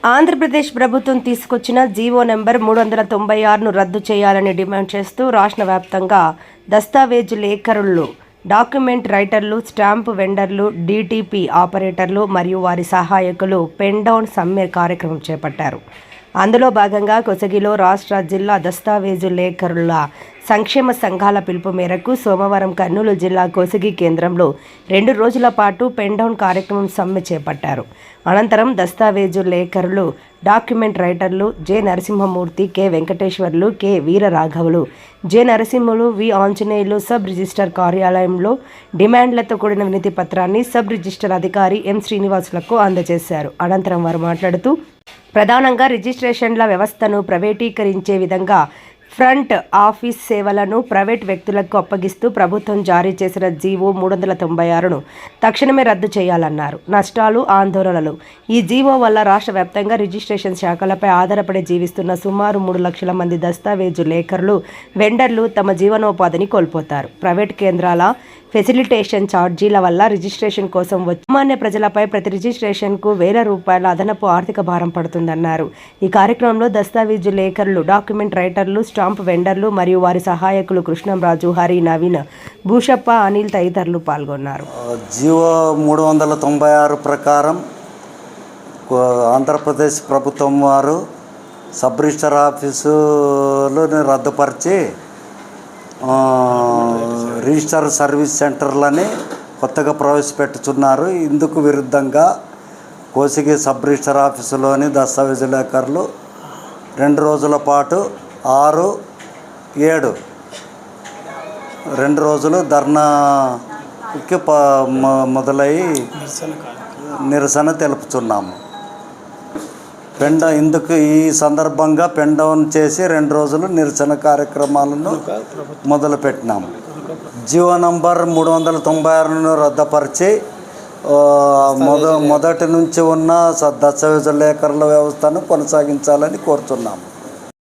ఆంధ్రప్రదేశ్ ప్రభుత్వం తీసుకొచ్చిన GO number 396ను రద్దు చేయాలని డిమాండ్ చేస్తూ రాష్ట్ర వ్యాప్తంగా దస్తావేజులేఖరులు, డాక్యుమెంట్ రైటర్లు, స్టాంపు వెండర్లు, డీటీపీ ఆపరేటర్లు మరియు వారి సహాయకులు పెన్ డౌన్ సమ్మె కార్యక్రమం చేపట్టారు. అందులో భాగంగా కొసగిలో రాష్ట్ర జిల్లా దస్తావేజులేఖరుల సంక్షేమ సంఘాల పిలుపు మేరకు సోమవారం కర్నూలు జిల్లా కొసగి కేంద్రంలో 2 రోజుల పాటు పెన్ డౌన్ కార్యక్రమం సమ్మె చేపట్టారు. అనంతరం దస్తావేజులేఖరులు, డాక్యుమెంట్ రైటర్లు J Narasimhamurthy, K Venkateswarlu, K వీరరాఘవులు, J Narasimhulu, V Anjaneyulu sub register కార్యాలయంలో డిమాండ్లతో కూడిన వినతి పత్రాన్ని సబ్ రిజిస్టర్ అధికారి ఎం శ్రీనివాసులకు అందజేశారు. అనంతరం వారు మాట్లాడుతూ ప్రధానంగా రిజిస్ట్రేషన్ల వ్యవస్థను ప్రైవేటీకరించే విధంగా ఫ్రంట్ ఆఫీస్ సేవలను ప్రైవేట్ వ్యక్తులకు అప్పగిస్తూ ప్రభుత్వం జారీ చేసిన జీవో 396ను తక్షణమే రద్దు చేయాలన్నారు. నష్టాలు, ఆందోళనలు. ఈ జీవో వల్ల రాష్ట్ర వ్యాప్తంగా రిజిస్ట్రేషన్ శాఖలపై ఆధారపడి జీవిస్తున్న సుమారు 3 లక్షల మంది దస్తావేజు లేఖరులు, వెండర్లు తమ జీవనోపాధిని కోల్పోతారు. ప్రైవేట్ కేంద్రాల ఫెసిలిటేషన్ ఛార్జీల వల్ల రిజిస్ట్రేషన్ కోసం సామాన్య ప్రజలపై ప్రతి రిజిస్ట్రేషన్కు ₹1000 అదనపు ఆర్థిక భారం పడుతుందన్నారు. ఈ కార్యక్రమంలో దస్తావేజు లేఖరులు, డాక్యుమెంట్ రైటర్లు, స్టాంప్ వెండర్లు మరియు వారి సహాయకులు కృష్ణంరాజు, హరి, నవీన్, భూషప్ప, అనిల్ తదితరులు పాల్గొన్నారు. జీవో 396 ప్రకారం ఆంధ్రప్రదేశ్ ప్రభుత్వం వారు సబ్ రిజిస్టర్ ఆఫీసులను రద్దుపరిచి రిజిస్టర్ సర్వీస్ సెంటర్లని కొత్తగా ప్రవేశపెట్టుచున్నారు. ఇందుకు విరుద్ధంగా కోసిగి సబ్ రిజిస్టర్ ఆఫీసులోని దస్తావేజులేఖరులు 2 రోజుల పాటు 6, 7 2 రోజులు ధర్నాకి మొదలై నిరసన తెలుపుతున్నాము. ఇందుకు ఈ సందర్భంగా పెన్ డౌన్ చేసి 2 రోజులు నిరసన కార్యక్రమాలను మొదలుపెట్టినాము. జీవో నంబర్ 396ను రద్దుపరిచి మొదటి నుంచి ఉన్న దస్తావేజులేఖరుల వ్యవస్థను కొనసాగించాలని కోరుతున్నాము.